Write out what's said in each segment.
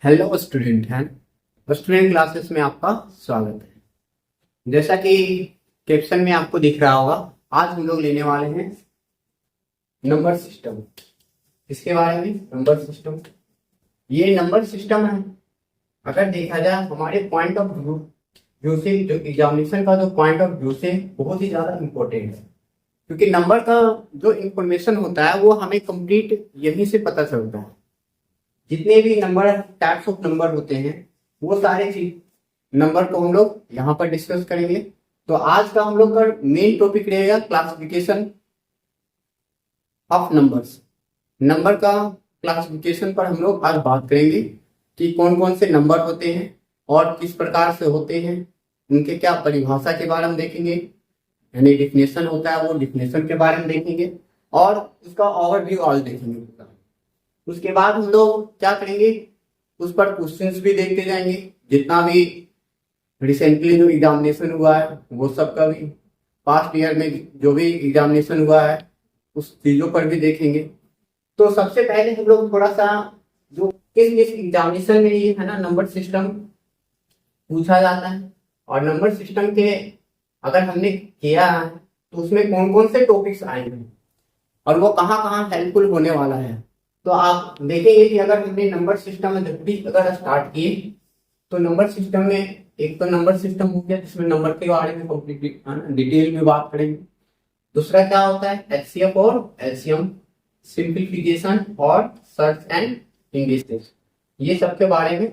Hello student हैं student classes में आपका स्वागत है। जैसा कि कैप्शन में आपको दिख रहा होगा, आज हम लोग लेने वाले हैं नंबर सिस्टम। इसके बारे में नंबर सिस्टम, ये नंबर सिस्टम है। अगर देखा जाए हमारे पॉइंट ऑफ व्यू से, जो एग्जामिनेशन का जो पॉइंट ऑफ व्यू से बहुत ही ज्यादा इम्पोर्टेंट है, क्योंकि नंबर का जो इंफॉर्मेशन होता है वो हमें कंप्लीट यहीं से पता चलता है। जितने भी नंबर टाइप्स ऑफ नंबर होते हैं वो सारे चीज नंबर को हम लोग यहाँ पर डिस्कस करेंगे। तो आज का हम लोग का मेन टॉपिक रहेगा क्लासिफिकेशन ऑफ नंबर्स। नंबर का क्लासिफिकेशन पर हम लोग आज बात करेंगे कि कौन कौन से नंबर होते हैं और किस प्रकार से होते हैं, उनके क्या परिभाषा के बारे में देखेंगे, यानी डिफिनेशन होता है वो डिफिनेशन के बारे में देखेंगे और उसका ओवरव्यू ऑल देखेंगे। उसके बाद हम लोग क्या करेंगे, उस पर क्वेश्चंस भी देखते जाएंगे। जितना भी रिसेंटली जो एग्जामिनेशन हुआ है वो सब का भी, पास्ट ईयर में जो भी एग्जामिनेशन हुआ है उस चीजों पर भी देखेंगे। तो सबसे पहले हम लोग थोड़ा सा जो किस एग्जामिनेशन में ये है ना नंबर सिस्टम पूछा जाता है और नंबर सिस्टम के अगर हमने किया है तो उसमें कौन कौन से टॉपिक्स आएंगे और वो कहाँ कहाँ हेल्पफुल होने वाला है। तो आप देखेंगे कि अगर हमने नंबर सिस्टम में जब भी अगर स्टार्ट किए तो नंबर सिस्टम में एक तो नंबर सिस्टम हो गया जिसमें नंबर के बारे में कंप्लीट डिटेल में बात करेंगे। दूसरा क्या होता है एचसीएफ और एलसीएम, सिंपलीफिकेशन और सर्च एंड इंडिसेस, ये सब के बारे में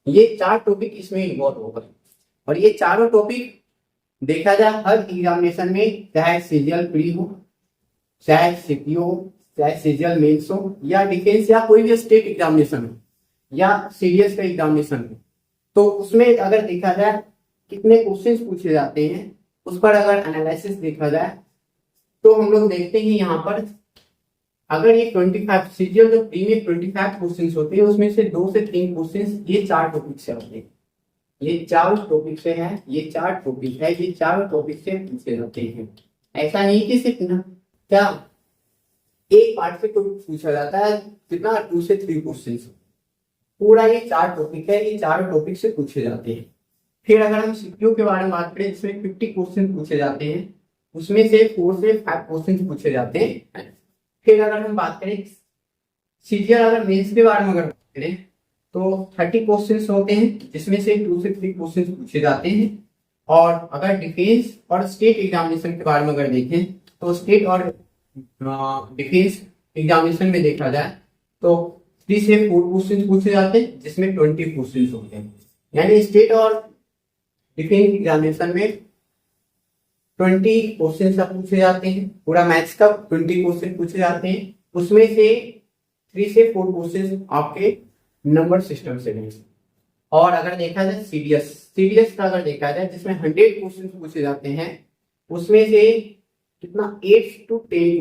ये 4 टॉपिक इसमें इन्वॉल्व होगा। और ये चारों टॉपिक देखा जाए हर एग्जामिनेशन में, चाहे सीरियल प्री हो, चाहे सीपीओ हो, चाहे सीरियल मेंस हो या डिफेंस या कोई भी स्टेट एग्जामिनेशन हो या सीरियस का एग्जामिनेशन हो, तो उसमें अगर देखा जाए कितने क्वेश्चंस पूछे जाते हैं उस पर अगर एनालिसिस देखा जाए तो हम लोग देखते हैं यहाँ पर अगर ये 25 सीरियल जो प्री में 25 क्वेश्चंस होते हैं उसमें से 2 से 3 क्वेश्चंस ये 4 टॉपिक से आते हैं। ये 4 टॉपिक से है, ये 4 टॉपिक है, ये 4 टॉपिक से पूछे जाते हैं। ऐसा नहीं कि सिर्फ ना क्या एक पार्ट से पूछा जाता है, कितना 2 से 3 क्वेश्चन, पूरा ये 4 टॉपिक है, ये 4 टॉपिक से पूछे जाते हैं। फिर अगर हम सीपीयू के बारे में बात करें जिसमें 50 क्वेश्चन पूछे जाते हैं, उसमें से 4 से 5 क्वेश्चन पूछे जाते हैं। फिर अगर हम बात करें सीरियल अगर मेंस के बारे में अगर बात करें तो 30 क्वेश्चन होते हैं जिसमें से 2 से 3 क्वेश्चन पूछे जाते हैं। और अगर डिफेंस और स्टेट एग्जामिनेशन के बारे में अगर देखें तो स्टेट और डिफेंस एग्जामिनेशन में देखा जाए तो 3 से 4 क्वेश्चन पूछे जाते हैं जिसमें 20 क्वेश्चन होते हैं। यानी स्टेट और डिफेंस एग्जामिनेशन में 20 क्वेश्चन पूछे जाते हैं, पूरा मैथ्स का 20 क्वेश्चन पूछे जाते हैं, उसमें से 3 से 4 क्वेश्चन आपके नंबर सिस्टम से नहीं। और अगर देखा जाए सीरियस का अगर देखा जाए जिसमें 100 क्वेश्चन पूछे जाते हैं, उसमें से कितना 8 to 10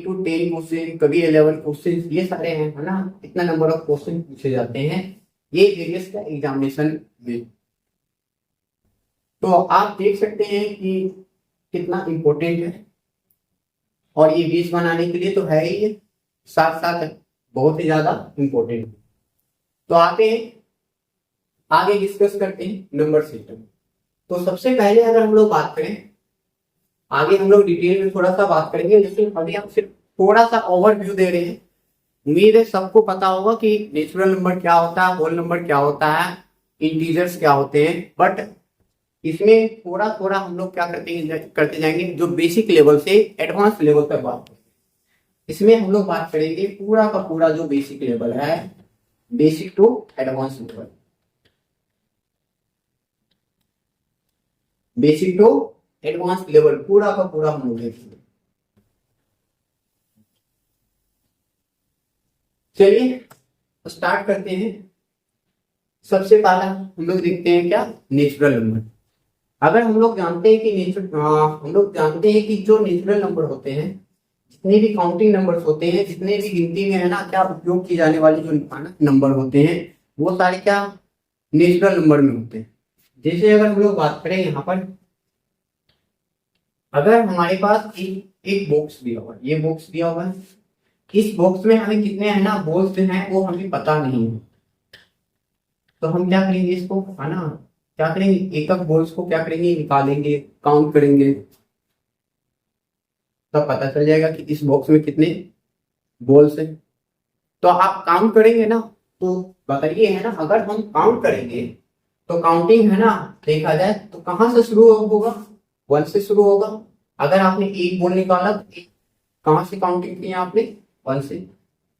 क्वेश्चन, कभी 11 क्वेश्चन, ये सारे हैं है ना, इतना नंबर ऑफ क्वेश्चन पूछे जाते हैं ये वेरियस का एग्जामिनेशन में। तो आप देख सकते हैं कि कितना इंपॉर्टेंट है और ये बेस बनाने के लिए तो है ही, साथ साथ बहुत ही ज्यादा इंपॉर्टेंट। तो आते हैं आगे डिस्कस करते हैं नंबर सिस्टम। तो सबसे पहले अगर हम लोग बात करें, आगे हम लोग डिटेल में थोड़ा सा बात करेंगे, लेकिन अभी हम सिर्फ थोड़ा सा ओवरव्यू दे रहे हैं। उम्मीद है सबको पता होगा कि नेचुरल नंबर क्या होता है, होल नंबर क्या होता है, इंटीजर्स क्या होते हैं, बट इसमें थोड़ा थोड़ा हम लोग क्या करते जाएंगे जो बेसिक लेवल से एडवांस लेवल तक बात करेंगे। इसमें हम लोग बात करेंगे पूरा का पूरा जो बेसिक लेवल है, basic to advance level, basic to advance level पूरा का पूरा हम लोग देखेंगे। चलिए स्टार्ट करते हैं। सबसे पहला हम लोग देखते हैं क्या, नेचुरल नंबर। अगर हम लोग जानते हैं कि जो नेचुरल नंबर होते हैं, जितने भी काउंटिंग नंबर्स होते हैं, जितने भी गिनती में है ना क्या उपयोग की जाने वाले जो नंबर होते हैं वो सारे क्या नेचुरल नंबर में होते हैं। जैसे अगर हम लोग बात करें यहाँ पर, अगर हमारे पास एक बॉक्स दिया हुआ है, ये बॉक्स दिया हुआ है, इस बॉक्स में हमें कितने है ना बॉल्स हैं वो हमें पता नहीं है। तो हम क्या करेंगे इसको, है ना, क्या करेंगे, एक एक बोल्स को क्या करेंगे, निकालेंगे, काउंट करेंगे, तब पता चल जाएगा कि इस बॉक्स में कितने बोल्स हैं। तो आप काउंट करेंगे ना, तो बताइए, है ना, अगर हम काउंट करेंगे तो काउंटिंग, है ना, देखा जाए तो कहाँ से शुरू होगा, 1 से शुरू होगा। अगर आपने एक बोल निकाला तो कहाँ से काउंटिंग की है आपने, 1 से।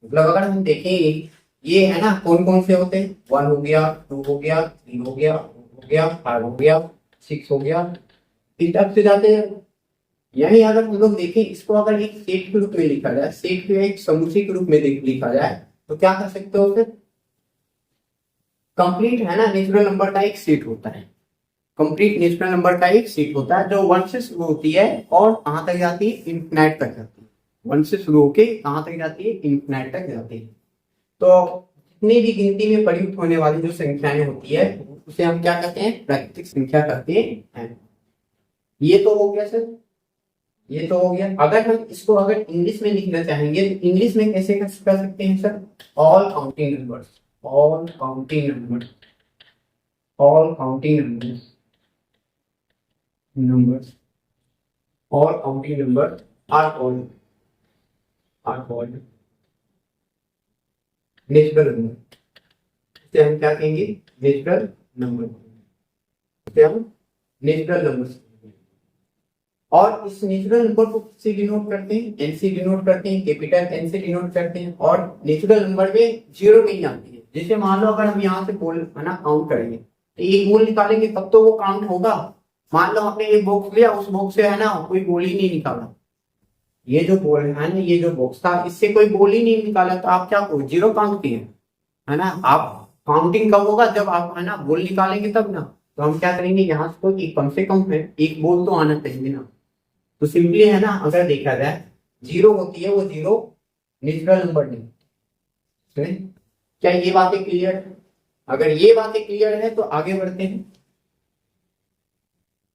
मतलब अगर हम देखेंगे, ये है ना, कौन कौन से होते हैं, 1 हो गया, 2 हो गया, 3 हो गया, 4 हो गया, 5 हो गया, 6 हो गया, इस टाइप से जाते हैं। यानी अगर हम लोग देखें इसको, अगर एक सेट के रूप में लिखा जाए, सेट के एक समुच्चय के रूप में लिखा जाए, तो क्या कर सकते हो फिर, कंप्लीट, है ना, नेचुरल नंबर का एक सेट होता है। कंप्लीट नेचुरल नंबर का एक सेट होता है जो 1 से शुरू होती है और कहां तक जाती है, इंफिनाइट तक जाती है। 1 से शुरू होके कहां तक जाती है, इंफिनाइट तक जाती है। तो जितनी भी गिनती में प्रयुक्त होने वाली जो संख्याएं होती है, उसे हम क्या कहते हैं, प्राकृतिक संख्या कहते हैं। ये तो हो गया सर, ये तो हो गया। अगर हम इसको अगर इंग्लिश में लिखना चाहेंगे तो इंग्लिश में कैसे कर सकते हैं sir, all counting numbers, all counting numbers, all counting numbers, all counting number are called natural number. इसे हम क्या कहेंगे, नेचुरल नंबर, इसे हम नेचुरल नंबर। और इस नेचुरल नंबर को किससे डिनोट करते हैं, एन से डिनोट करते हैं, कैपिटल एन से डिनोट करते हैं। और नेचुरल नंबर में जीरो नहीं आती है। जैसे मान लो अगर हम यहाँ से बोल, है ना, काउंट करेंगे तो एक बोल निकालेंगे तब तो वो काउंट होगा। मान लो आपने एक बॉक्स लिया, उस बॉक्स से, है ना, कोई बोल ही नहीं निकाला, ये जो बोल है ना, ये जो बॉक्स था, इससे कोई बोल ही नहीं निकाला, तो आप क्या करो, जीरो काउंट किए, है ना। आप काउंटिंग कब होगा, जब आप, है ना, बोल निकालेंगे तब ना। तो हम क्या करेंगे, यहाँ से तो कम से कम है एक बोल तो आना चाहिए ना। तो सिंपली, है ना, अगर देखा जाए जीरो होती है, वो जीरो नेचुरल नंबर नहीं। क्या ये बातें क्लियर है? अगर ये बातें क्लियर है तो आगे बढ़ते हैं।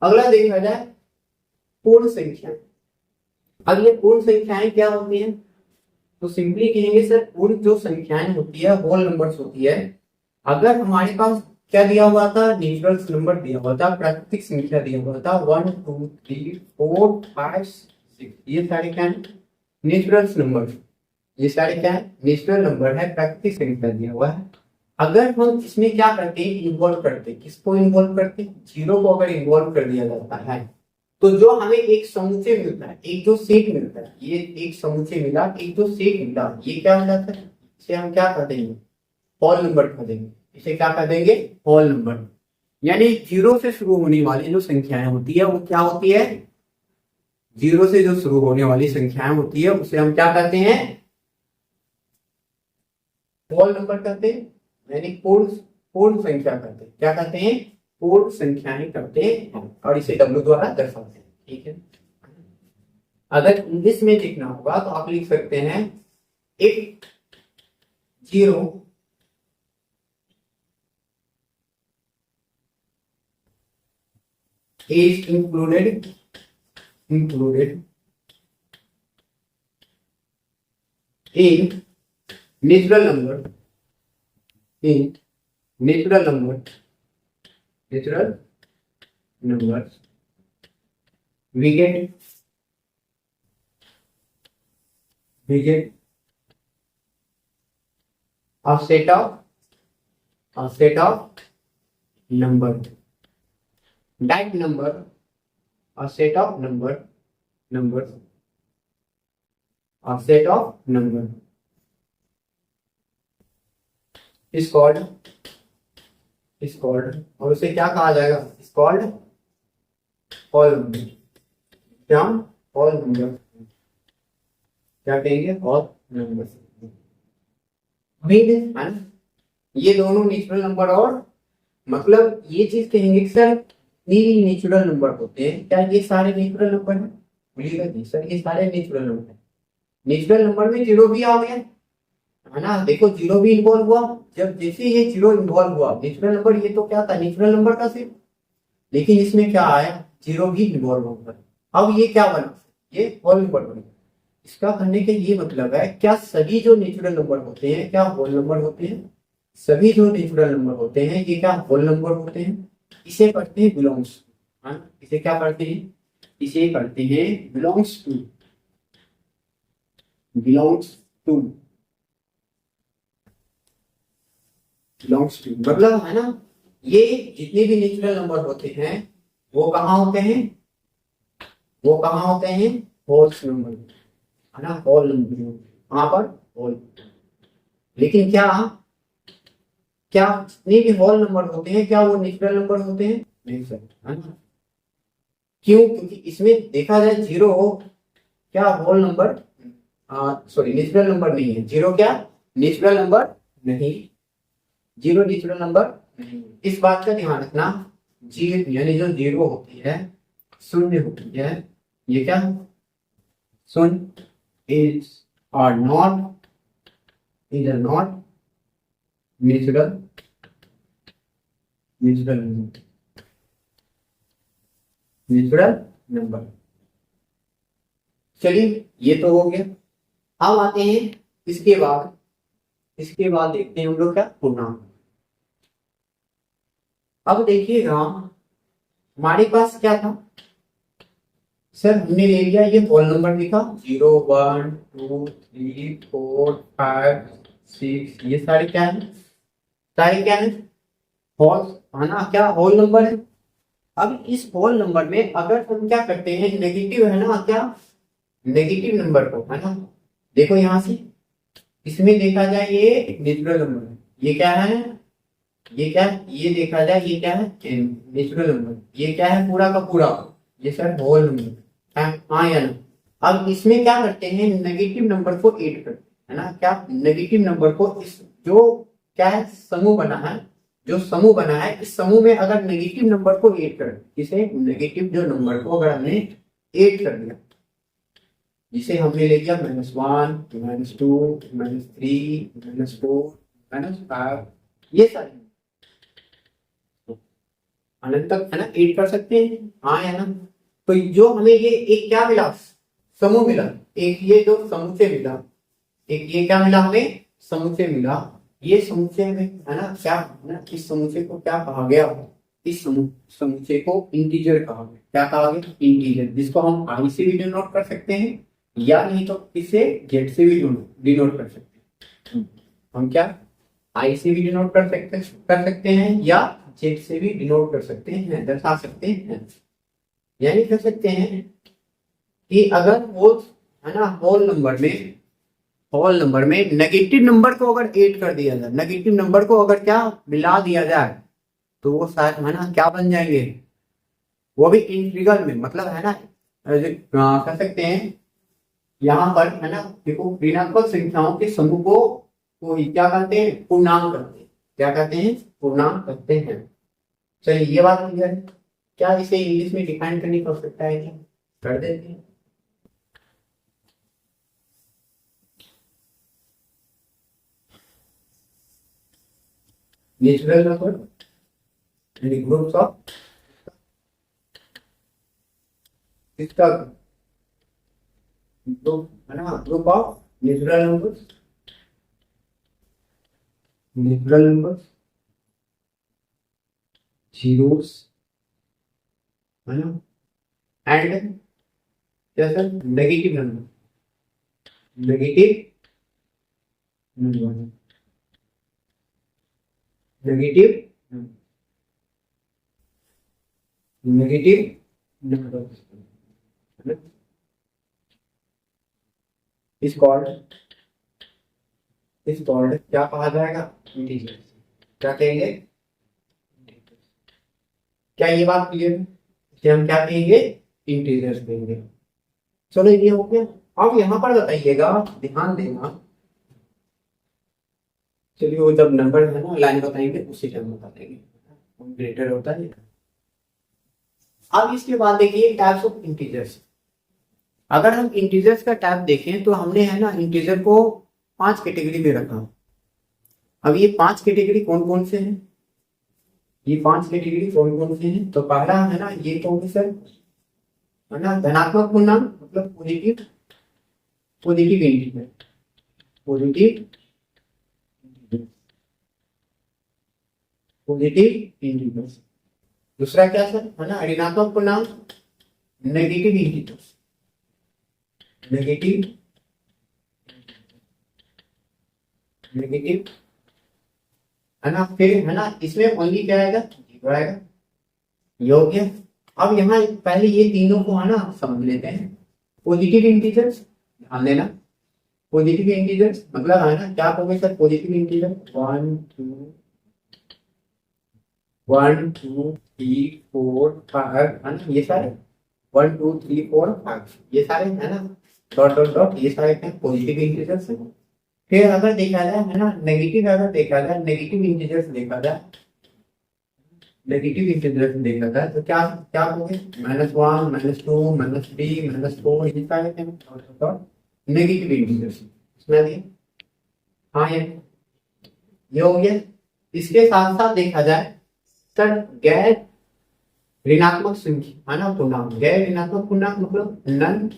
अगला देखा जाए पूर्ण संख्या। अब ये पूर्ण संख्याएं क्या होती हैं, तो सिंपली कहेंगे सर, पूर्ण जो संख्याएं होती है, होल नंबर्स होती है। अगर हमारे पास क्या दिया हुआ था, नेचुरल नंबर दिया हुआ था, प्राकृतिक संख्या दिया हुआ था 1 2 3 4 5 6, ये सारे क्या है, नेचुरल नंबर, ये सारे क्या है, नेचुरल नंबर है, प्राकृतिक संख्या दिया हुआ है। अगर हम इसमें क्या करते हैं, इन्वॉल्व करते हैं, किसको इन्वॉल्व करते हैं, जीरो को अगर इन्वॉल्व कर दिया जाता है, तो जो हमें एक समुच्चय मिलता है, एक जो सेट मिलता है, ये एक समुच्चय मिला, एक जो सेट मिला, ये क्या हो जाता है, इसे हम क्या कर देंगे, होल नंबर कर देंगे। इसे क्या कर देंगे, होल नंबर। यानी जीरो से शुरू होने वाली जो संख्याएं होती है वो क्या होती है, जीरो से जो शुरू होने वाली संख्याएं होती है उसे हम क्या कहते हैं, होल नंबर कहते हैं, यानी पूर्ण पूर्ण संख्या कहते हैं। क्या कहते हैं, पूर्ण संख्याएं करते हैं, और इसे W द्वारा दर्शाते हैं। ठीक है। अगर इंग्लिश में लिखना होगा तो आप लिख सकते हैं, if zero is included in natural number, in natural numbers, we get a set of number, that number, a set of numbers, a set of number is called, और उसे क्या कहा जाएगा, is called whole number। क्या, whole number, क्या कहेंगे, whole number। है ना, ये दोनों नेचुरल नंबर, और मतलब ये चीज कहेंगे कि सर ये नेचुरल नंबर होते हैं, क्या ये सारे नेचुरल नंबर हैं, बोलिएगा जी सर ये सारे नेचुरल नंबर हैं। नेचुरल नंबर में जीरो भी आ गया, है ना, देखो जीरो भी इन्वॉल्व हुआ, जब जैसे ये जीरो इन्वॉल्व हुआ, नेचुरल नंबर, ये तो क्या था, नेचुरल नंबर का सिर्फ, लेकिन इसमें क्या आया, जीरो भी इन्वॉल्व होगा। अब ये क्या बना, ये होल नंबर बना। इसका कहने का ये मतलब है, क्या सभी जो नेचुरल नंबर होते हैं क्या होल नंबर होते हैं, सभी जो नेचुरल नंबर होते हैं ये क्या होल नंबर होते हैं। इसे पढ़ते हैं बिलोंग्स, इसे क्या पढ़ते हैं, इसे पढ़ते हैं belongs to, belongs to, belongs to मतलब है ना, ये जितने भी नेचुरल नंबर होते हैं वो कहाँ होते हैं, वो कहाँ होते हैं, होल नंबर, है ना, होल नंबर वहां पर होल। लेकिन क्या क्या जितने भी होल नंबर होते हैं क्या वो नेचुरल नंबर होते हैं, नहीं सर, है ना। क्यों, क्योंकि इसमें देखा जाए जीरो क्या whole number, sorry natural number नहीं है, जीरो क्या नेचुरल नंबर नहीं, जीरो नेचुरल नंबर नहीं। इस बात का ध्यान रखना, जीरो यानी जो जीरो होती है, शून्य होती है, ये क्या शून्य is or not, is or not natural, natural number, natural number. चलिए ये तो हो गया। अब आते हैं इसके बाद, इसके बाद देखते हैं हम लोग क्या पूर्णांक। अब देखिएगा हमारे पास क्या था सर, हमने ले लिया ये होल नंबर लिखा 0 1 2 3 4 5 6, ये सारे क्या है, सारे क्या है होल, है ना, क्या होल नंबर है। अब इस होल नंबर में अगर हम क्या करते हैं नेगेटिव, है ना, क्या नेगेटिव नंबर को, है ना, देखो यहां से इसमें देखा जाए ये नेचुरल नंबर है, ये क्या है, ये क्या है, ये देखा जाए ये क्या है नेचुरल नंबर, ये क्या है पूरा का पूरा, ये सर होल नंबर है, हाँ या ना। अब इसमें क्या करते हैं नेगेटिव नंबर को ऐड करते हैं, है ना, क्या नेगेटिव नंबर को इस जो क्या है समूह बना है, जो समूह बना है इस समूह में अगर नेगेटिव नंबर को ऐड कर, इसे नेगेटिव जो नंबर को अगर हमने ऐड कर दिया, जिसे हमने ले लिया -1 -2 -3 -4 -5, ये सारे अनंत तक, है ना, ऐड कर सकते हैं, हाँ या ना। तो जो हमें ये एक क्या मिला, समूह मिला, एक ये जो समुच्चय मिला, एक ये क्या मिला हमें समुच्चय मिला, ये समुच्चय में, है ना, क्या है ना, इस समुच्चय को क्या कहा गया, इस समुच्चय को इंटीजर कहा गया, क्या कहा गया इंटीजर, जिसको हम आई से भी डिनोट कर सकते हैं या नहीं तो इसे जेड से भी डिनोट कर सकते हैं। हम क्या आई से भी डिनोट कर सकते हैं या जेड से भी डिनोट कर सकते हैं, दर्शा सकते हैं, यानी कह सकते हैं कि अगर वो, है ना, होल नंबर में नेगेटिव नंबर को अगर ऐड कर दिया जाए, नेगेटिव नंबर को अगर क्या मिला दिया जाए तो वो शायद, है ना, क्या बन जाएंगे, वो भी इंटीग्रल में, मतलब है ना, कह सकते हैं यहाँ पर, है ना, देखो ऋणात्मक संख्याओं के समूह को क्या कहते हैं पूर्णांक कहते हैं, क्या कहते हैं पूर्णांक कहते हैं। चलिए ये बात क्लियर है, क्या इसे इंग्लिश में डिफाइन करने की आवश्यकता है क्या, कर देते हैं। नेचुरल नंबर ग्रुप्स ऑफ इसका ग्रुप, है ना, group of natural numbers, natural numbers zeros, है ना, एंड क्या sir negative number, negative number, negative negative number इस कॉल्ड क्या कहा जाएगा इंटीजर, क्या कहेंगे, क्या ये बात क्लियर है, इसे हम क्या कहेंगे इंटीजर्स कहेंगे। चलो ये हो गया। अब यहाँ पर बताइएगा, ध्यान देना, चलिए वो जब नंबर है ना लाइन बताएंगे उसी टाइम बता देंगे, ग्रेटर होता है। अब इसके बाद देखिए टाइप्स ऑफ इंटीजर्स। अगर हम इंटीजर्स का टाइप देखें तो हमने, है ना, इंटीजर को 5 कैटेगरी में रखा। अब ये 5 कैटेगरी कौन कौन से हैं, ये 5 कैटेगरी कौन कौन से हैं, तो पहला, है ना, ये तो सर, है ना, धनात्मक पूर्णांक मतलब positive, positive integer, positive, positive integers. दूसरा क्या सर है ना, ऋणात्मक पूर्णांक नेगेटिव इंटीजर्स, नेगेटिव नेगेटिव है ना। फिर है ना इसमें ओनली क्या आएगा, जीरो आएगा, योग्य। अब यहाँ पहले ये तीनों को है ना समझ लेते हैं। पॉजिटिव इंटीजर्स, ध्यान देना, पॉजिटिव इंटीजर्स मतलब है ना क्या कहोगे सर, पॉजिटिव इंटीजर 1 2 3 4 5 है ना, ये सारे 1 2 3 4 5 ये सारे है ना, डॉट डॉट डॉट, ये सारे क्या पॉजिटिव इंटीजर्स है। फिर अगर देखा जाए है ना नेगेटिव, अगर देखा जाए नेगेटिव इंटीजर्स देखा जाए, नेगेटिव इंटीजर्स देखा जाए तो क्या क्या कहोगे, -1 -2 -3 -4 ये सारे क्या नेगेटिव इंटीजर्स सुना दिए। हाँ ये हो गया। इसके साथ साथ देखा जाए सर गैर ऋणात्मक संख्या है ना पूर्णांक, गैर ऋणात्मक पूर्णांक मतलब non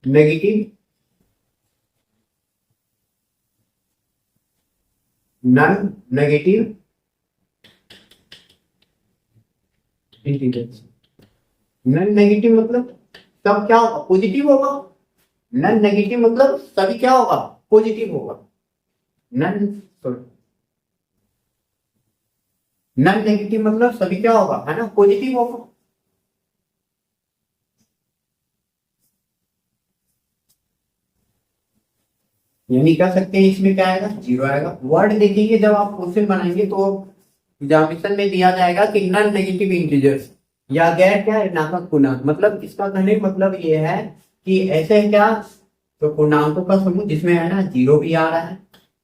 negative, non negative integers. Non negative मतलब तब क्या होगा, पॉजिटिव होगा। नन नेगेटिव मतलब सभी क्या होगा, पॉजिटिव होगा। नन नन नेगेटिव मतलब सभी क्या होगा है ना, पॉजिटिव होगा। यानी कह सकते हैं इसमें क्या आएगा, जीरो आएगा। वर्ड देखेंगे जब आप क्वेश्चन बनाएंगे तो एग्जामिनेशन में दिया जाएगा कि नन नेगेटिव इंटीजर्स या गैर क्या ऋणात्मक पूर्णांक, मतलब इसका कहने का मतलब ये है कि ऐसे क्या तो पूर्णांकों का समूह जिसमें है ना जीरो भी आ रहा है,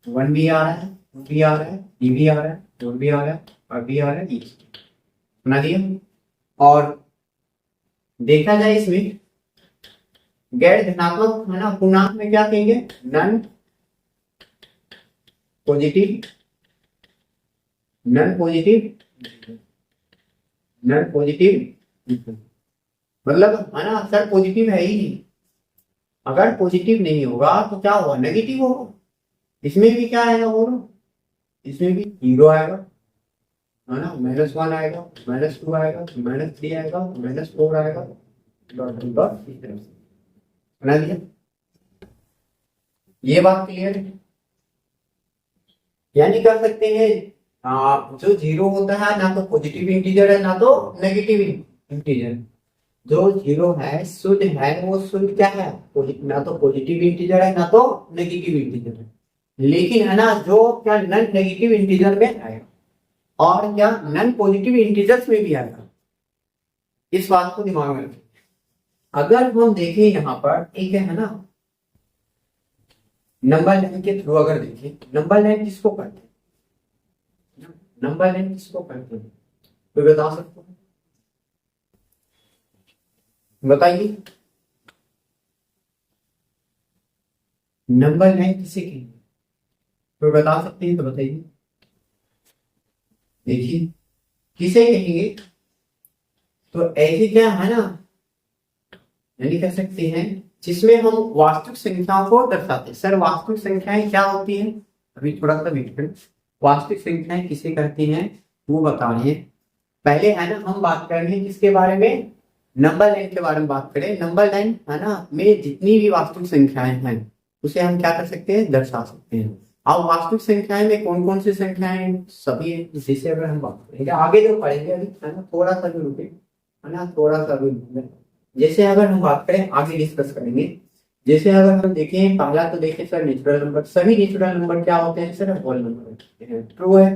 1 भी आ रहा है, 2 भी आ रहा है, 3 भी आ रहा है, 4 भी आ रहा है, 5 भी आ रहा है, सुना दिया। और देखा जाए इसमें गैर धनात्मक है ना पूर्णांक में क्या कहेंगे, non positive, non positive, non positive मतलब है ना सर पॉजिटिव है ही नहीं। अगर पॉजिटिव नहीं होगा तो क्या होगा, नेगेटिव होगा। इसमें भी क्या आएगा बोलो, इसमें भी जीरो आएगा है ना, -1 आएगा, -2 आएगा, -3 आएगा, -4 आएगा, डॉट डॉट इस तरह से बना दिया। ये बात क्लियर है। यानी कर सकते हैं जो जीरो होता है ना तो पॉजिटिव इंटीजर है ना तो नेगेटिव इंटीजर। जो जीरो है शुद्ध है, वो शुद्ध क्या है, ना तो पॉजिटिव इंटीजर है ना तो नेगेटिव इंटीजर है। लेकिन है ना जो क्या नन नेगेटिव इंटीजर में आएगा और क्या नन पॉजिटिव इंटीजर्स में भी आएगा, इस बात को दिमाग में रखें। अगर हम देखें यहाँ पर एक है ना नंबर लाइन के थ्रू, अगर देखें नंबर लाइन किसको कहते हैं, नंबर लाइन किसको कहते हैं, कोई बता सकते हो, बताइए। नंबर लाइन किसे कहेंगे, कोई बता सकते हैं तो बताइए। देखिए किसे कहेंगे, तो ऐसे क्या है ना, यानी कह सकते हैं जिसमें हम वास्तविक संख्याओं को दर्शाते हैं। सर वास्तविक संख्याएं क्या होती हैं, अभी थोड़ा सा वेट करें। वास्तविक संख्याएं किसे कहती हैं वो बता रहे हैं। पहले है ना हम बात कर रहे हैं किसके बारे में, नंबर लाइन के बारे में बात करें। नंबर लाइन है ना में जितनी भी वास्तविक संख्याएं हैं उसे हम क्या कर सकते हैं, दर्शा सकते हैं। अब वास्तविक संख्याएं में कौन कौन सी संख्याएं सभी, जिसे अगर हम बात करेंगे आगे जो पढ़ेंगे अभी है ना, थोड़ा सा भी रुके है ना, थोड़ा सा भी। जैसे अगर हम बात करें आगे डिस्कस करेंगे। जैसे अगर हम देखें पहला तो देखें सर नेचुरल नंबर, सभी नेचुरल नंबर क्या होते हैं सर, होल नंबर होते हैं, ट्रू है।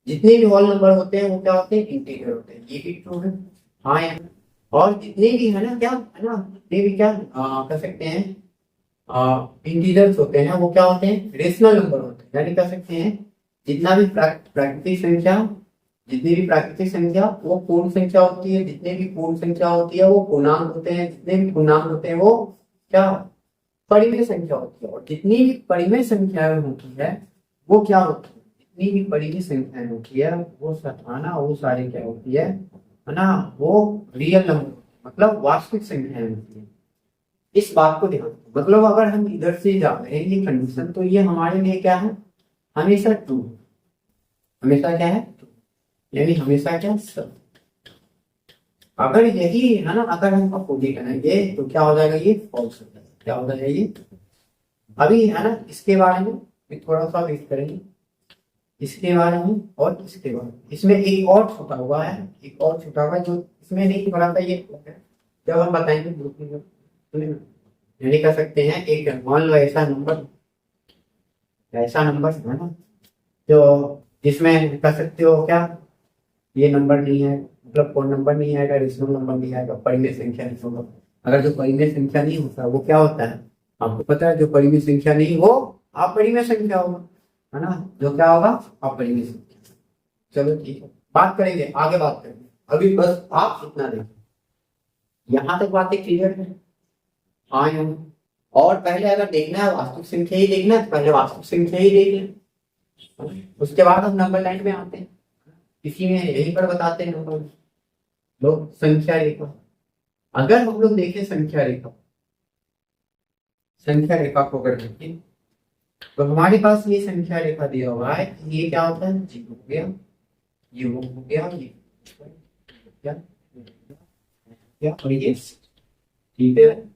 जितने भी होल नंबर होते हैं वो क्या होते हैं, इंटीजर होते हैं, ये भी ट्रू है। हाँ यार, और जितने भी है ना क्या है ना, जितने भी क्या कह सकते हैं इंटीजर्स होते हैं वो क्या होते हैं, रेशनल नंबर होते हैं। यानी कह सकते हैं जितना भी प्राकृतिक संख्या, जितनी भी प्राकृतिक संख्या वो पूर्ण संख्या होती है, जितने भी पूर्ण संख्या होती है वो पूर्णांक होते हैं, जितने भी पूर्णांक होते हैं वो क्या परिमेय संख्या होती है। और जितनी भी परिमेय संख्याएं होती है वो क्या होती है, जितनी भी परिमेय संख्याएं होती है वो सताना वो सारी क्या होती है ना, वो रियल नंबर मतलब वास्तविक संख्याएं होती है। इस बात को ध्यान, मतलब अगर हम इधर से जा रहे हैं ये कंडीशन तो ये हमारे लिए क्या है, हमेशा ट्रू, हमेशा क्या है, यानी हमेशा क्या, सब। अगर यही है ना, अगर हम अपोजिट करेंगे तो क्या हो जाएगा, ये फॉल्स हो जाएगा। क्या हो जाएगा ये, अभी है ना इसके बारे में भी थोड़ा सा वेट करेंगे, इसके बारे में और इसके बारे में। इसमें एक और छुपा हुआ है, एक और छुपा हुआ है जो इसमें नहीं पड़ा था, ये जब हम बताएंगे ग्रुप में यानी कर सकते हैं। एक मान लो ऐसा नंबर, ऐसा नंबर है ना जो जिसमें कर सकते हो क्या, ये नंबर नहीं है, मतलब कोई नंबर नहीं आएगा, रेशनल नंबर नहीं आएगा, परिमेय संख्या नहीं होगा। अगर जो परिमेय संख्या नहीं होता वो क्या होता है, आपको पता है, जो परिमेय संख्या नहीं वो अपरिमेय संख्या होगा, है ना, जो क्या होगा, अपरिमेय संख्या। चलो ठीक है, बात करेंगे, आगे बात करेंगे, अभी बस आप इतना देखो, यहाँ तक बातें क्लियर है। हाँ या नहीं? और पहले अगर देखना है वास्तविक संख्या ही देखना है तो पहले वास्तविक संख्या ही देख लें, उसके बाद हम नंबर लाइन में आते हैं। इसी में यहीं पर बताते हैं नंबर लोग, संख्या रेखा। अगर हम लोग देखें संख्या रेखा, संख्या रेखा को अगर देखें तो हमारे पास ये संख्या रेखा दिया हुआ है, ये क्या होता है, जीरो हो गया, ये हो गया, ये क्या क्या, और ये ठीक है,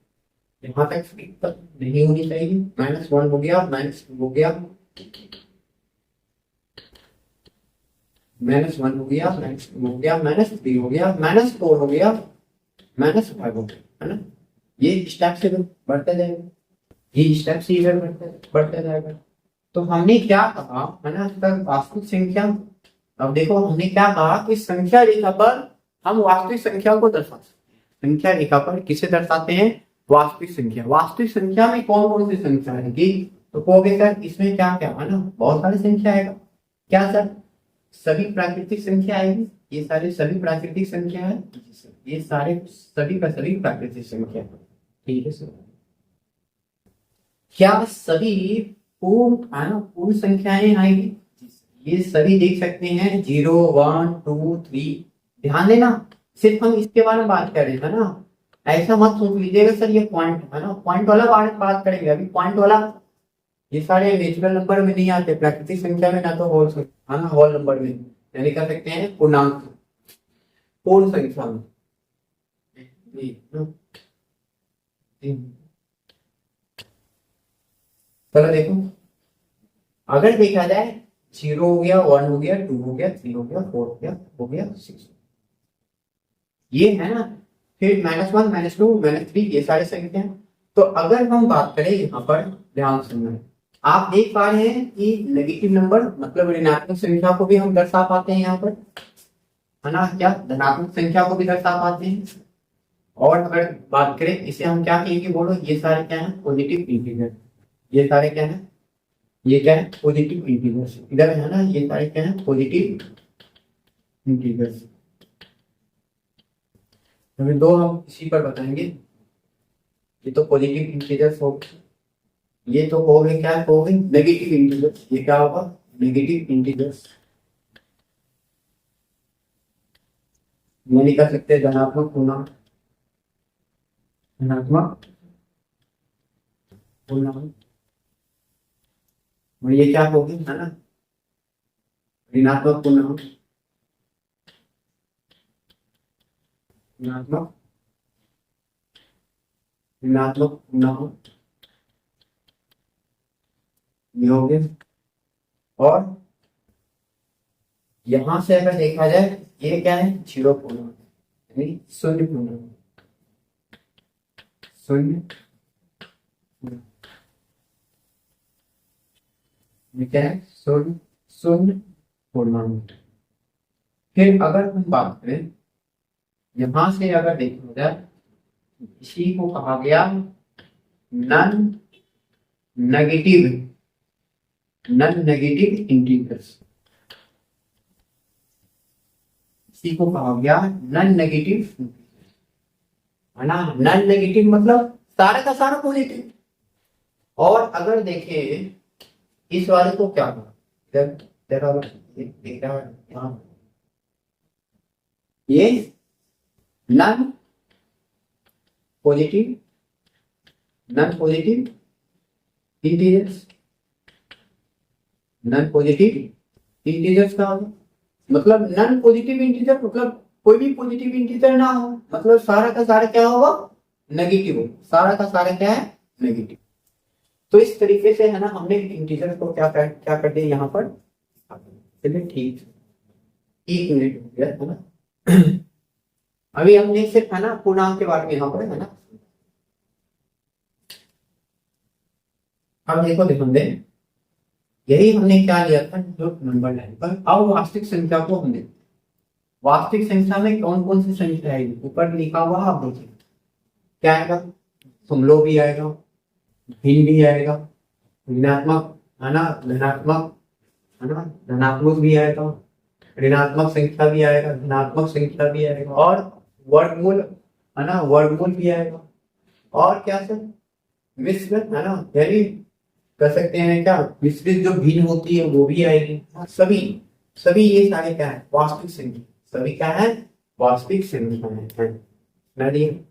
यहाँ तक दिक्कत नहीं होनी चाहिए। -1 हो गया, -2 हो गया, -1 हो गया, -2 हो गया, -3 हो गया, -4 हो गया, -5 हो गया, है ना। ये स्टेप से बढ़ते जाएगा, ये स्टेप से इधर बढ़ते जाएगा। तो हमने क्या कहा, है ना, सर वास्तविक संख्या। अब देखो हमने क्या कहा कि संख्या रेखा पर हम वास्तविक संख्या को दर्शाते हैं। संख्या रेखा पर किसे दर्शाते हैं, वास्तविक संख्या। वास्तविक संख्या में कौन कौन सी संख्या आएगी, तो कहोगे सर इसमें क्या क्या है ना, बहुत सारी संख्या आएगा। क्या सर, सभी प्राकृतिक संख्या आएगी, ये सारे सभी प्राकृतिक संख्या है, ये सारे सभी का सभी प्राकृतिक संख्या है, ठीक है सर। क्या सभी पूर्ण है ना, पूर्ण संख्याएं आएगी, ये सभी देख सकते हैं, 0 1 2 3। ध्यान देना, सिर्फ हम इसके बारे में बात कर रहे थे ना, ऐसा मत सोच लीजिएगा सर ये पॉइंट है ना, पॉइंट वाला बात करेंगे अभी, पॉइंट वाला। ये सारे नेचुरल नंबर में नहीं आते, प्राकृतिक संख्या में ना तो होल है ना, होल नंबर में, यानी कह सकते हैं पूर्णांक, पूर्ण संख्या में। चलो देखो, अगर देखा जाए 0 हो गया, 1 हो गया, 2 हो गया, 3 हो गया, 4 हो गया 6, ये है ना। फिर -1 -2 -3 ये सारे संख्या हैं। तो अगर हम बात करें यहाँ पर, ध्यान सुनना, आप देख पा रहे हैं कि नेगेटिव नंबर मतलब ऋणात्मक संख्या को भी हम दर्शा पाते हैं यहाँ पर, है ना, क्या धनात्मक संख्या को भी दर्शा पाते हैं। और अगर बात करें इसे हम क्या कहेंगे, बोलो, ये सारे क्या है, पॉजिटिव इंटीजर। ये सारे क्या है, ये क्या है, पॉजिटिव इंटीजर्स। इधर है ना, ये सारे क्या है, पॉजिटिव इंटीजर्स। अभी दो हम इसी पर बताएंगे, ये तो पॉजिटिव इंटीजर्स हो, ये तो हो गए क्या, हो गए नेगेटिव इंटीजर्स। ये क्या होगा, नेगेटिव इंटीजर्स। नहीं कर सकते धनात्मक पूर्णांक, धनात्मक पूर्णांक, और ये क्या होगी, है ना, ऋणात्मक पूर्णांक, ऋणात्मक ऋणात्मक पूर्णांक ये हो गए। और यहां से अगर देखा जाए, ये क्या है, 0 पूर्णांक, यानी शून्य पूर्णांक, शून्य, ये क्या है, शून्य, शून्य पूर्णांक। फिर अगर हम बात करें यहां से, अगर देखा जाए, इसी को कहा गया non negative, non negative integers. इसी को कहा गया नॉन नेगेटिव, है ना। नॉन नेगेटिव मतलब सारे का सारा पॉजिटिव। और अगर देखें इस वाले को क्या कहा, ये non positive, non positive integers, non positive integers का होगा। मतलब नॉन पॉजिटिव इंटीजर मतलब कोई भी पॉजिटिव इंटीजर ना हो, मतलब सारा का सारा क्या होगा, नेगेटिव हो, सारा का सारा क्या है, नेगेटिव। तो इस तरीके से है ना हमने इंटीजर को क्या कर दिया यहाँ पर। चलिए ठीक, 1 मिनट हो गया है ना। अभी हमने सिर्फ है ना पूर्णांक के बारे में यहाँ पर है ना। अब देखो देखो हमने यही हमने क्या लिया था जो नंबर लाइन पर। अब वास्तविक संख्या को हमने, वास्तविक संख्या में कौन कौन सी संख्या आएगी ऊपर लिखा हुआ आप देखिए क्या आएगा, समलोह भी आएगा, भिन्न भी आएगा, ऋणात्मक है ना, धनात्मक है ना, धनात्मक भी आएगा, ऋणात्मक संख्या भी आएगा, धनात्मक संख्या भी आएगा, और वर्गमूल है ना, वर्गमूल भी आएगा। और क्या सर, मिश्रित है ना, यानी कर सकते हैं क्या, मिश्रित जो भिन्न होती है वो भी आएगी। सभी सभी ये सारे क्या है, वास्तविक संख्या, सभी क्या है, वास्तविक संख्या है।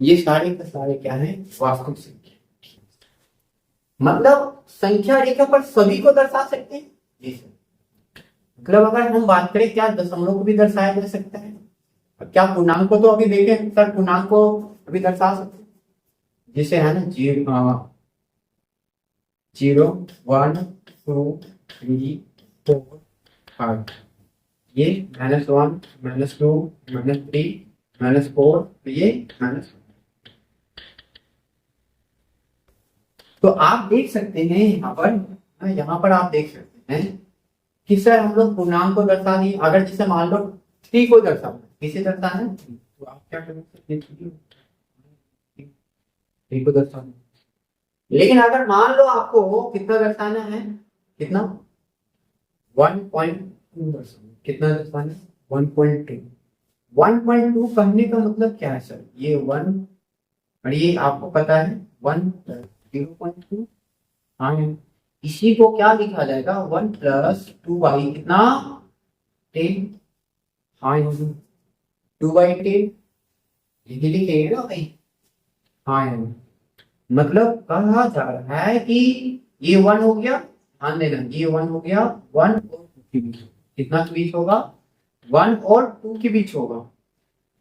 ये सारे के सारे क्या है, वास्तविक संख्या। मतलब संख्या रेखा पर सभी को दर्शा सकते हैं जी सर। मतलब अगर हम बात करें क्या दशमलव को भी दर्शाया जा सकता है, क्या पूर्णांक को तो अभी देखें सर, पूर्णांक को अभी दर्शा सकते हैं जिसे है ना 0 1 2 3 4 5, ये -1 -2 -3 -4, ये माइनस। तो आप देख सकते हैं यहाँ पर आप देख सकते हैं कि सर हम लोग पूर्णांक को दर्शा दिए। अगर जैसे मान लो 3 को दर्शाना, किसे दर्शाना है, तो आप क्या कर सकते हैं, 3 को दर्शाना। लेकिन अगर मान लो आपको कितना दर्शाना है, कितना 1.2 दर्शाना, कितना दर्शाना 1.2। 1.2 कहने का मतलब क्या है सर, ये 1 और ये आपको पता है 1 0.2। हाँ, इसी को क्या लिखा जाएगा, 1 + 2/, कितना 10। हाँ 2/10 लिखेंगे ना भाई। हाँ मतलब कहा जा रहा है कि ये 1 हो गया, ध्यान देना, ये 1 हो गया, 1 और 2 के बीच, कितना के बीच होगा, 1 और 2 के बीच होगा।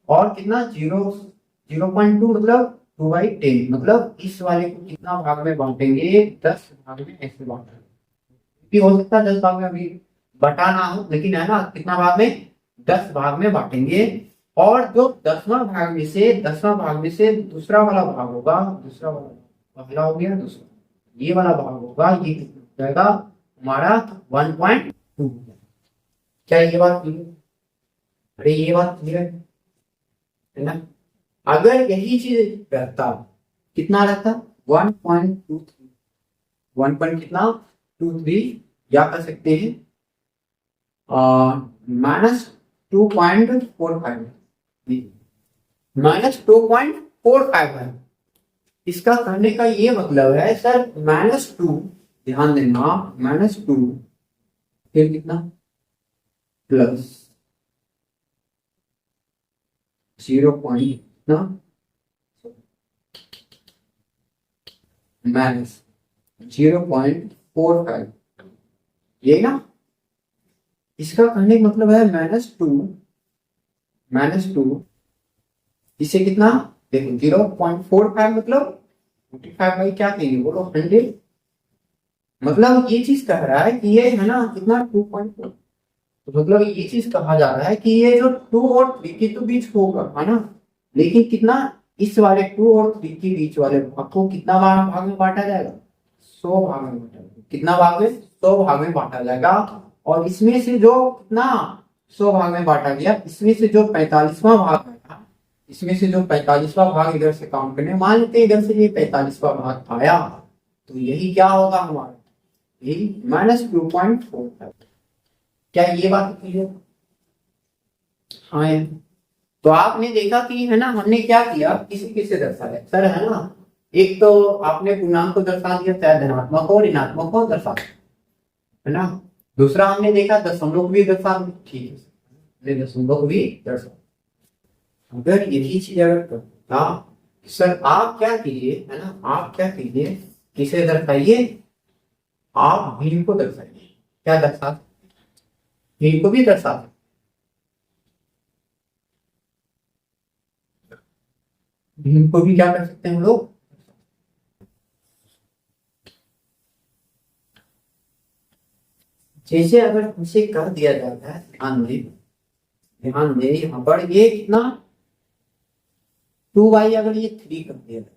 और कितना 0.2 मतलब 2/10, मतलब इस वाले को कितना भाग में बांटेंगे, 10 भाग में ऐसे बांटेंगे। भी हो सकता है 10 भाग में अभी बटा ना हो, लेकिन है ना कितना भाग में, 10 भाग में बांटेंगे। और जो 10वां भाग में से दूसरा वाला भाग होगा, दूसरा वाला पहला हो गया, दूसरा ये वाला भाग होगा, ये कितना हो जाएगा हमारा 1.2। क्या ये बात क्लियर, अरे ये बात क्लियर है ना। अगर यही चीज रहता, कितना रहता 1.23, 1 पॉइंट कितना 23, या कर सकते हैं -2.45, -2.45 है। इसका करने का ये मतलब है सर -2, ध्यान देना -2 फिर कितना प्लस 0 पॉइंट ना -0.45, ये ना इसका करने का मतलब है -2 इसे कितना देखो 0.45 मतलब 45 क्या कहेंगे बोलो 100। मतलब ये चीज कह रहा है कि ये है ना कितना 2.4, तो मतलब ये चीज कहा जा रहा है कि ये जो 2 और 3 के तो बीच होगा है ना, लेकिन कितना इस वाले 2 और 3 के बीच वाले भाग को कितना भाग में बांटा जाएगा, 100 भाग में बांटा जाएगा। कितना भाग में, 100 भाग में बांटा जाएगा। और इसमें से जो कितना 100 भाग में बांटा गया, इसमें से जो 45वां भाग आया, इसमें से जो 45वां भाग इधर से काउंट करने, मान लेते हैं इधर से ये 45वां भाग आया, तो यही क्या होगा हमारा, यही -2.45। क्या ये बात क्लियर, हाँ। तो आपने देखा कि है ना हमने क्या किया, किसी किसे दर्शाया सर, है ना एक तो आपने पूर्णांक को दर्शा दिया, चाहे धनात्मक और ऋणात्मक को दर्शा, है ना। दूसरा हमने देखा दशमलव को भी दर्शा, ठीक है दशमलव को भी दर्शा। अगर यही चीज अगर करता सर, आप क्या कीजिए है ना, आप क्या कीजिए, किसे दर्शाइए, आप भिन्न को दर्शाइए, क्या दर्शा, इनको भी दर्शा, इनको भी क्या कर सकते हैं हम लोग। जैसे अगर इसे कर दिया जाता है, ध्यान दे यहाँ पर ये कितना 2y, अगर ये 3 कर दिया जाए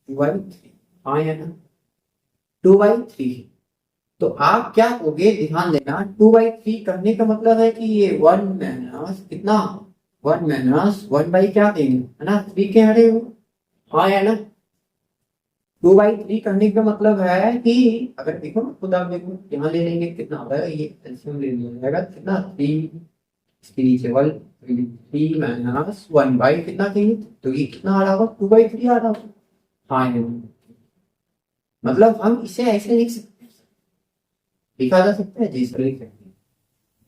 2y3, हाँ या ना 2y3, तो आप क्या करोगे, ध्यान देना 2/3 करने का मतलब है कि ये 1 माइनस कितना 1 माइनस 1 क्या देंगे है ना 3 के हरे हो, हाँ या ना 2/3 करने का मतलब है कि अगर देखो ना खुद आप देखो यहाँ ले लेंगे कितना होगा, ये एलसीएम ले लिया जाएगा कितना 3, इसके नीचे 1 3 माइनस 1 कितना चाहिए, तो ये कितना आ रहा होगा 2/3 आ रहा होगा, हाँ या ना। मतलब हम इसे ऐसे लिख सकते हैं, लिखा जा सकता है जी सर, लिख सकते हैं,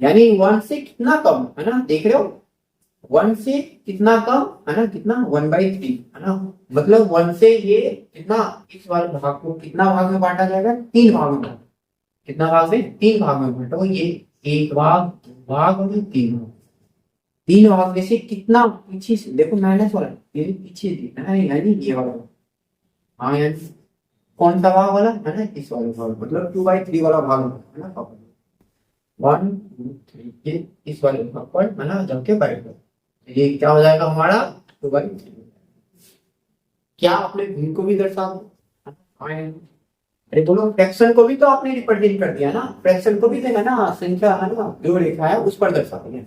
यानी 1 से कितना कम है ना, देख रहे हो 1 से कितना कम है ना, कितना 1/3 है ना, मतलब 1 से ये कितना इस वाले भाग को कितना भाग में बांटा जाएगा, 3 भाग में बांटा, कितना भाग में 3 भाग में बांटा, ये 1 भाग 2 भाग और 3 भाग, 3 भाग में से कितना पीछे से देखो माइनस वाला ये पीछे देना है, यानी ये वाला, हाँ यानी कौन सा भाग वाला है ना, इस वाले भाग, मतलब 2/3 वाला भाग है ना, 1 2 3 के इस वाले भाग पर है ना जाके बैठ, ये क्या हो जाएगा हमारा 2/3। क्या आपने इनको भी दर्शा दो, अरे बोलो फ्रैक्शन को भी तो आपने रिप्रेजेंट कर दिया ना, फ्रैक्शन को भी देना ना, संख्या है ना जो रेखा है उस पर दर्शा दिया।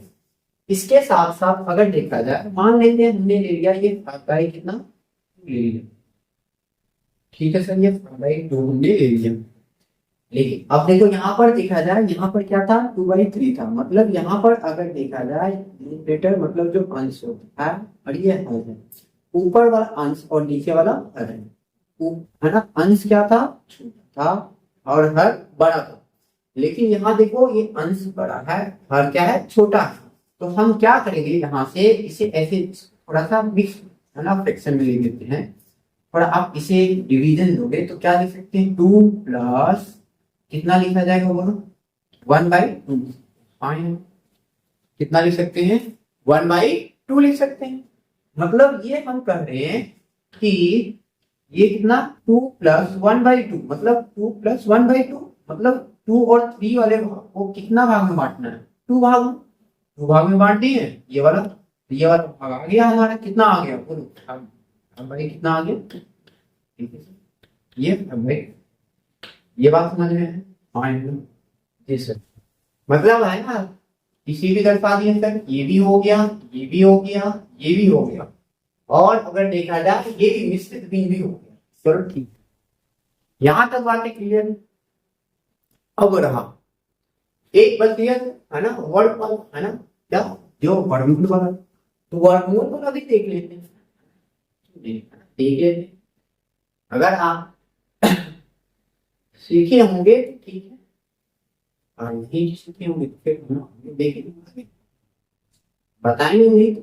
इसके साथ साथ अगर देखा जाए, मान लेते हैं हमने ले लिया ये भागाई कितना ले लिया, ठीक है सर, ये भागाई 2 हमने ले लिया, लेकिन अब देखो यहाँ पर देखा जाए, यहाँ पर क्या था 2/3 था, मतलब यहाँ पर अगर देखा जाए न्यूमरेटर मतलब जो अंश होता है और ये है ऊपर वाला अंश और नीचे वाला हर है ना, अंश क्या था छोटा था और हर बड़ा था, लेकिन यहाँ देखो ये अंश बड़ा है हर क्या है छोटा है, तो हम क्या करेंगे यहाँ से इसे ऐसे थोड़ा सा मिक्स है ना फ्रैक्शन में ले लेते हैं, और आप इसे डिवीजन दोगे तो क्या लिख सकते हैं 2 प्लस कितना लिखा जाएगा बोलो 1/2, कितना लिख सकते हैं 1/2 लिख सकते हैं, मतलब ये हम कह रहे हैं कि ये कितना 2 प्लस 1/2, मतलब 2 प्लस 1/2, मतलब 2 और 3 वाले भाग को कितना भाग में बांटना है 2 भाग में बांट दिए, ये वाला भाग आ गया हमारा, कितना आ गया बोलो भाई कितना आ गया, ठीक है ये भाई, ये बात समझ में है, हाँ जी सर, मतलब है ना किसी भी दर्शा दिए सर, ये भी हो गया ये भी हो गया ये भी हो गया, और अगर देखा जाए तो ये भी मिश्रित भी हो गया, चलो ठीक, यहां तक बातें क्लियर है। अब रहा एक बच गया है ना वर्ड वाला, है ना क्या जो वर्गमूल वाला, तो वर्गमूल वाला भी देख लेते हैं, देख लेते हैं, अगर आप सीखे होंगे तो ठीक है, और नहीं सीखे होंगे तो फिर हम देखेंगे बताएंगे नहीं तो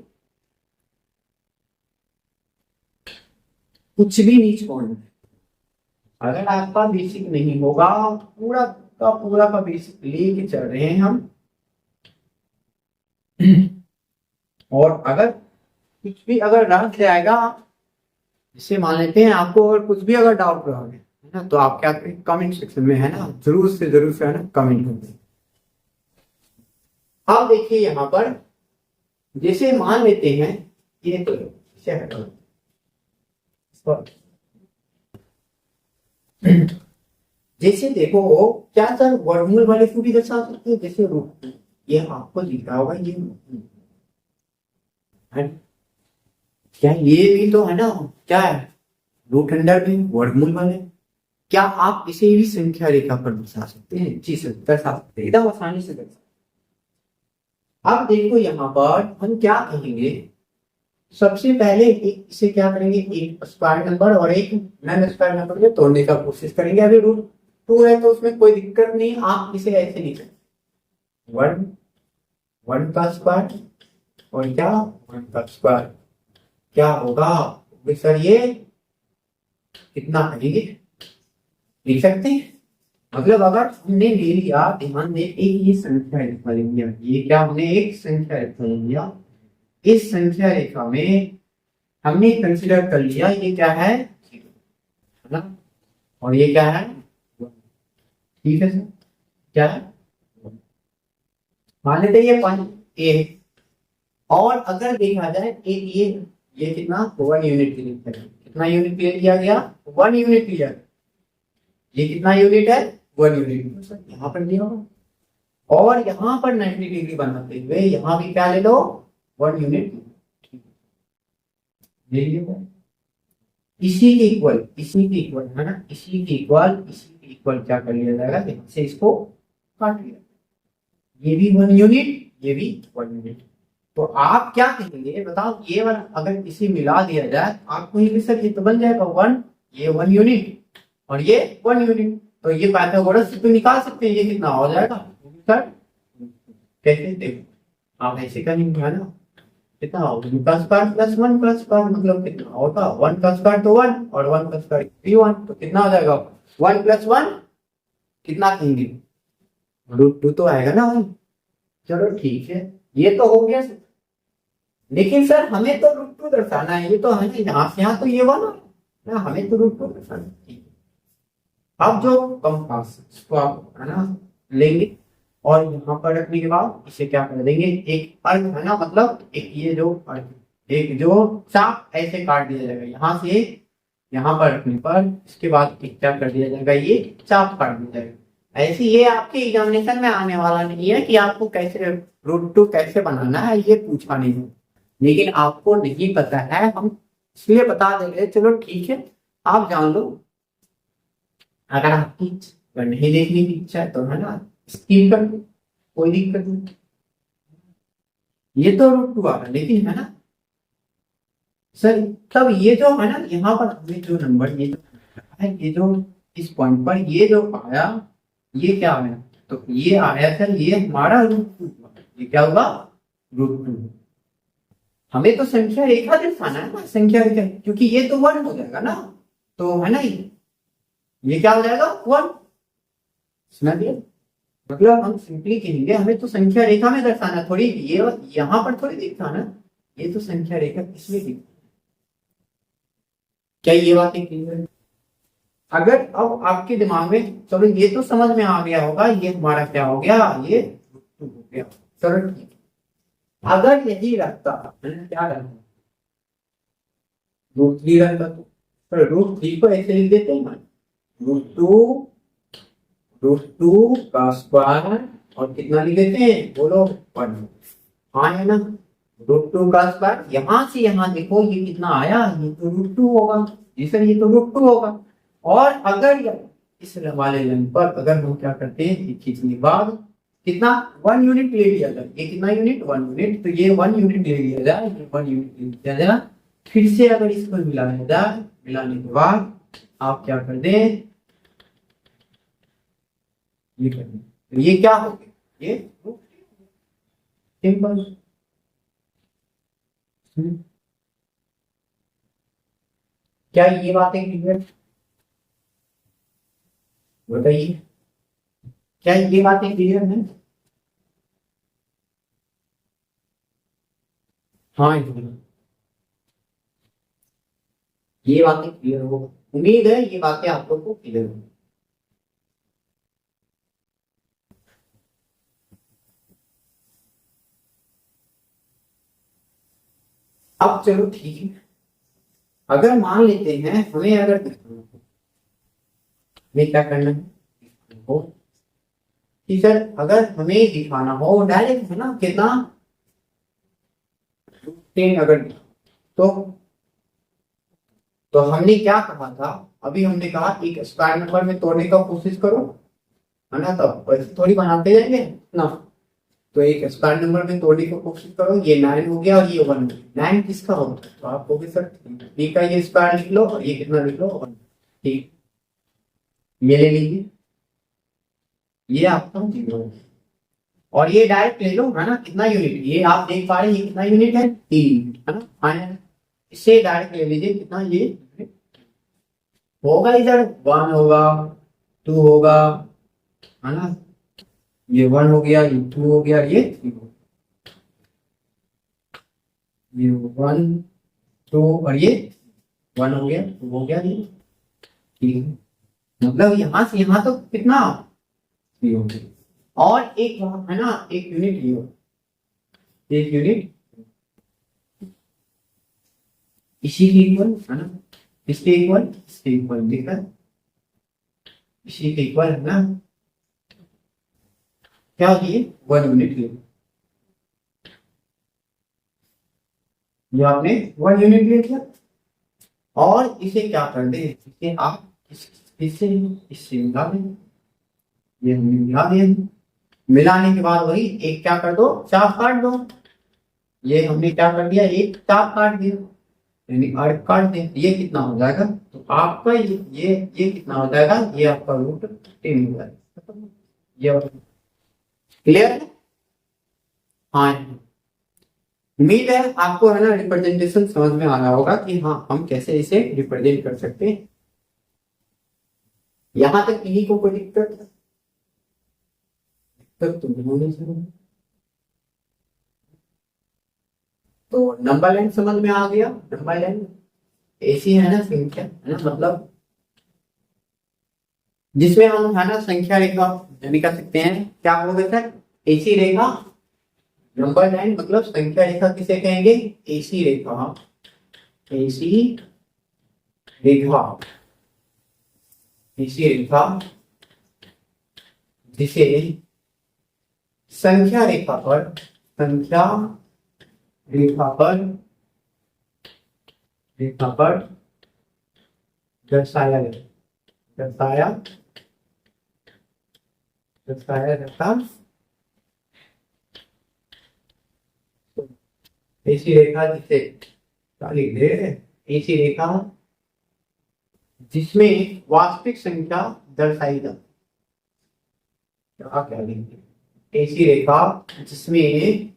कुछ भी नहीं छोड़ना, अगर आपका बेसिक नहीं होगा पूरा का बेसिक लेके चल रहे हैं हम, और अगर कुछ भी अगर रह जाएगा, जैसे मान लेते हैं आपको अगर कुछ भी अगर डाउट रह गया है ना, तो आप क्या करें कमेंट सेक्शन में है ना जरूर से है ना कमेंट करें। अब देखिए यहाँ पर जैसे मान लेते हैं ये तो जैसे देखो क्या सर वर्गमूल वाले को भी दर्शा सकते हैं, जैसे रूट ये आपको दिख रहा होगा ये है, क्या ये भी तो है ना क्या है रूट अंडर में वर्गमूल वाले, क्या आप इसे भी संख्या रेखा पर दर्शा सकते हैं, जी सर दर्शा सकते हैं एकदम आसानी से दर्शा। अब देखो यहाँ पर हम क्या कहेंगे, सबसे पहले एक इसे क्या करेंगे एक स्क्वायर नंबर और एक नॉन स्क्वायर नंबर में तोड़ने का कोशिश करेंगे, अभी रूट 2 है तो उसमें कोई दिक्कत नहीं, आप इसे ऐसे लिखें 1 का स्क्वायर और क्या 1 का स्क्वायर, क्या होगा सर ये कितना करेंगे लिख सकते हैं मतलब अगर हमने ले लिया, ध्यान दे, एक ये संख्या रेखा ले लिया, ये क्या हमने एक संख्या रेखा ले लिया, इस संख्या रेखा में हमने कंसिडर कर लिया ये क्या है ना, और ये क्या है, ठीक है सर, क्या है, मान लेते ये पॉइंट ए है। और अगर देखा जाए एक ये कितना 1 यूनिट लिया, कितना यूनिट लिया गया, 1 यूनिट लिया, ये कितना यूनिट है, 1 यूनिट, यहाँ पर लिया होगा। और यहाँ पर 90 डिग्री बनाते हुए यहाँ भी क्या ले लो, 1 यूनिट ले लिया, इसी के इक्वल है ना, इसी के इक्वल क्या कर लिया जाएगा, यहाँ से इसको काट लिया, ये भी 1 यूनिट, ये भी 1 यूनिट। तो आप क्या कहेंगे बताओ, ये वाला अगर इसे मिला दिया जाए आप कहेंगे सर ये तो बन जाएगा 1, ये 1 यूनिट और ये 1 यूनिट, तो ये पाइथागोरस से तो निकाल सकते हैं, ये कितना हो जाएगा सर, कैसे देखो आप ऐसे करेंगे है ना, कितना होगा 2 का स्क्वायर प्लस 1 का स्क्वायर, मतलब कितना होगा 1 का स्क्वायर तो 1 और 1 का स्क्वायर भी 1, तो कितना हो जाएगा 1 प्लस 1 कितना कहेंगे, √2 तो आएगा ना भाई। चलो ठीक है, ये तो हो गया सर, लेकिन सर हमें तो √2 दर्शाना है, ये तो है यहाँ से यहाँ तो ये वाला ना, हमें तो √2 दर्शाना है। अब जो कंपास इसको आप है ना लेंगे और यहाँ पर रखने के बाद इसे क्या कर देंगे, एक अर्क है ना, मतलब एक ये जो अर्क, एक जो चाप ऐसे काट दिया जाएगा यहाँ से, यहाँ पर रखने पर इसके बाद क्या कर दिया जाएगा, ये चाप काट दिया जाएगा। ऐसे ये आपके एग्जामिनेशन में आने वाला नहीं है कि आपको कैसे √2 कैसे बनाना है, ये पूछा नहीं है, लेकिन आपको नहीं पता है, हम इसलिए बता दे रहे, चलो ठीक है आप जान लो, अगर आपकी नहीं देखने की इच्छा है तो है ना स्किप कर दो, कोई दिक्कत नहीं, ये तो √2 आ रहा, लेकिन है ना सर, तब ये जो है ना यहाँ पर हमें जो नंबर ये जो है, ये जो इस पॉइंट पर ये जो आया, ये क्या आया, तो ये आया सर, ये हमारा √2, ये क्या होगा √2। हमें तो संख्या रेखा दिखाना है ना, संख्या रेखा, क्योंकि ये तो 1 हो जाएगा ना, तो है ना ये क्या हो जाएगा 1, सुना दिया, मतलब हम सिंपली कहेंगे हमें तो संख्या रेखा में दर्शाना, थोड़ी ये यहाँ पर थोड़ी दिखाना, ये तो संख्या रेखा इसमें दिखा, क्या ये बात क्लियर है। अगर अब आपके दिमाग में चलो ये तो समझ में आ गया होगा, ये हमारा क्या हो गया, ये हो गया, चलो ठीक है। अगर यही रखता क्या रखता, √3 रखता, तो √3 को ऐसे लिख देते हैं, √2 का स्क्वायर और कितना लिख देते हैं बोलो 1, हाँ है ना, √2 का स्क्वायर, यहाँ से यहाँ देखो ये कितना आया, ये तो √2 होगा जी सर, ये तो √2 होगा। और अगर इस वाले लाइन पर अगर हम क्या करते हैं, खींचने के बाद कितना 1 यूनिट ले लिया जाए, ये कितना यूनिट 1 यूनिट, तो ये 1 यूनिट ले लिया जाए, 1 यूनिट ले लिया जाए, फिर से अगर इसको मिलाया जाए, मिलाने के बाद आप क्या कर दें, ये कर दें, तो ये क्या हो गया, ये सिंपल। क्या ये बातें क्लियर, बताइए क्या ये बातें क्लियर है, हाँ ये बातें क्लियर हो, उम्मीद है ये बातें आप लोग को क्लियर हो। अब चलो ठीक है, अगर मान लेते हैं हमें अगर हमें क्या करना है हो कि सर अगर हमें दिखाना हो डायरेक्ट है ना, कितना 10 अगर तो हमने क्या कहा था, अभी हमने कहा एक स्क्वायर नंबर में तोड़ने का कोशिश करो है ना, तो वैसे थोड़ी बनाते जाएंगे ना, तो एक स्क्वायर नंबर में तोड़ने की कोशिश करो, ये 9 हो गया और ये 1, 9 किसका होगा, तो आप कहोगे सर 3 का ये स्क्वायर लिख लो और ये कितना लिख लो, ठीक, ये ले लीजिए, ये आपका 0 है, और ये डायरेक्ट ले लो है ना, कितना यूनिट, ये आप देख पा रहे हैं ये कितना यूनिट है 3 है ना, हाँ इससे डायरेक्ट ले लीजिए, कितना ये होगा, इधर 1 होगा 2 होगा है ना, ये 1 हो गया, ये 2 हो गया, ये 3 हो गया, ये 1 2 और ये 1 हो गया, 2 हो गया, ये ठीक है। मतलब यहाँ से यहाँ तो कितना 3 हो गया। और एक है ना, एक यूनिट ये हो, एक यूनिट इसी के इक्वल है ना, इसके इक्वल ठीक है, इसी के इक्वल है ना, क्या होती है 1 यूनिट ले, ये आपने 1 यूनिट ले लिया। और इसे क्या कर दे, इसे आप इससे इससे मिला दें, ये हमने मिला दिया, मिलाने के बाद वही एक क्या कर दो, चाप काट दो, ये हमने क्या कर दिया, एक चाप काट दिया, यानी अर्क काट दे, ये कितना हो जाएगा, तो आपका ये कितना हो जाएगा, ये आपका √10 हो जाएगा, ये क्लियर है। हाँ, उम्मीद है आपको है ना रिप्रेजेंटेशन समझ में आ रहा होगा कि हाँ हम कैसे इसे रिप्रेजेंट कर सकते हैं। यहां तक इन्हीं को कोई दिक्कत तो नहीं होनी चाहिए। तो नंबर लाइन समझ में आ गया, नंबर लाइन ऐसी है ना संख्या, है ना, मतलब जिसमें हम है ना संख्या रेखा यानी कह सकते हैं क्या बोलोगे सर, ऐसी रेखा। नंबर लाइन मतलब संख्या रेखा किसे कहेंगे, ऐसी रेखा, ऐसी रेखा, ऐसी रेखा जिसे संख्या रेखा पर, संख्या रेखा पर, रेखा पर दर्शाया दर्शाया दर्शाया जाता, ऐसी रेखा जिसे क्या लिख दे, ऐसी रेखा जिसमें वास्तविक संख्या दर्शाई जाती, क्या लिखेंगे, ऐसी रेखा जिसमें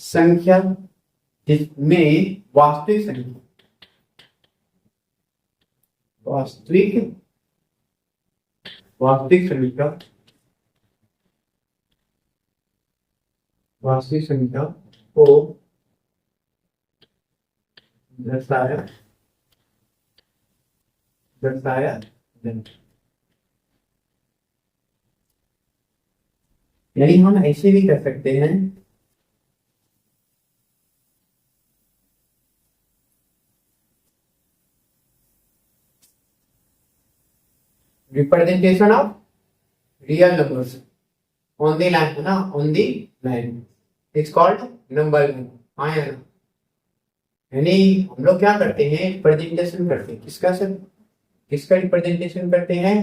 संख्या, जिसमें वास्तविक संख्या, वास्तविक संख्या, वास्तविक संख्या को दर्शाया यानी हम ऐसे भी कर सकते हैं, representation of real numbers on the line, है ना, on the line it's called number line. हाँ है ना, यानी हम लोग क्या करते हैं, रिप्रेजेंटेशन करते हैं, किसका सर, किसका रिप्रेजेंटेशन करते हैं,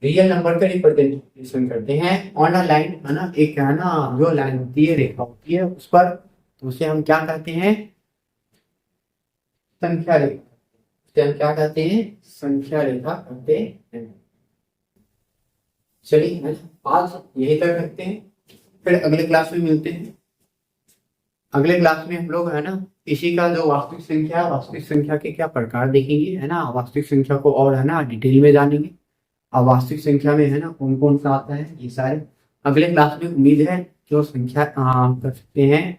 रियल नंबर का रिप्रेजेंटेशन करते हैं ऑन अ लाइन, है ना, एक है ना जो लाइन होती है, रेखा होती है उस पर, तो उसे हम क्या कहते हैं, संख्या रेखा, उसे हम क्या कहते हैं, संख्या रेखा कहते हैं। चलिए आज यही तक रखते हैं, फिर अगले क्लास में मिलते हैं। अगले क्लास में हम लोग है ना इसी का जो वास्तविक संख्या, वास्तविक संख्या के क्या प्रकार देखेंगे, है ना, वास्तविक संख्या को और है ना डिटेल में जानेंगे, और वास्तविक संख्या में है ना कौन कौन सा आता है, ये सारे अगले क्लास में उम्मीद है जो संख्या कर सकते हैं,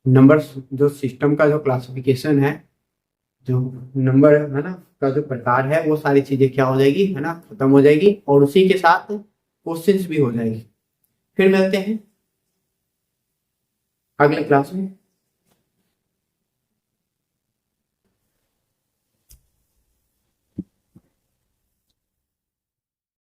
नंबर जो सिस्टम का जो क्लासिफिकेशन है, जो नंबर है ना का जो प्रकार है, वो सारी चीजें क्या हो जाएगी, है ना, खत्म हो जाएगी, और उसी के साथ क्वेश्चंस भी हो जाएगी। फिर मिलते हैं अगले क्लास में।